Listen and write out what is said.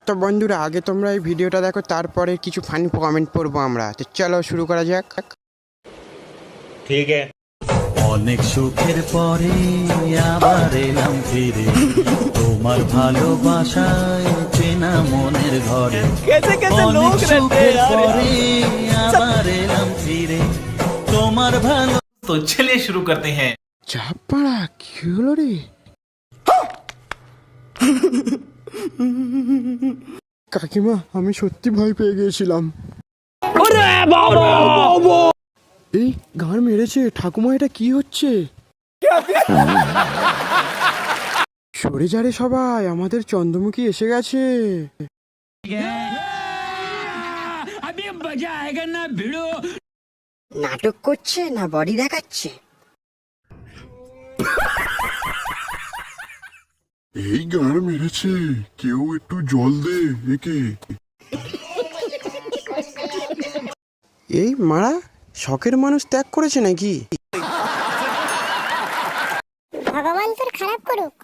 তো বন্ধুরা, আগে তোমরা এই ভিডিওটা দেখো, তারপরে কিছু ফানি কমেন্ট পড়বো আমরা। তো চলো শুরু করা যাক। ঠিক আছে। অনেক সুখের পরে আবার এলাম ফিরে তোমার ভালোবাসায় চেনা মনের ঘরে। অনেক সুখের পরে আবার এলাম ফিরে তোমার ভালো। तो चलिए शुरू करते हैं। চাপাড়া কি হলো রে? কাকিমা, আমি সত্যি ভয় পেয়ে গিয়েছিলাম। এই গান মেরেছে ঠাকুমা, এটা কি হচ্ছে? সরে যা রে সবাই, আমাদের চন্দ্রমুখী এসে গেছে। নাটক করছে না বডি দেখাচ্ছে? এই গান মেরেছে, কেউ একটু জল দে একে। এই মারা শখের মানুষ ত্যাগ করেছে নাকি? ভগবান তোর খারাপ করুক।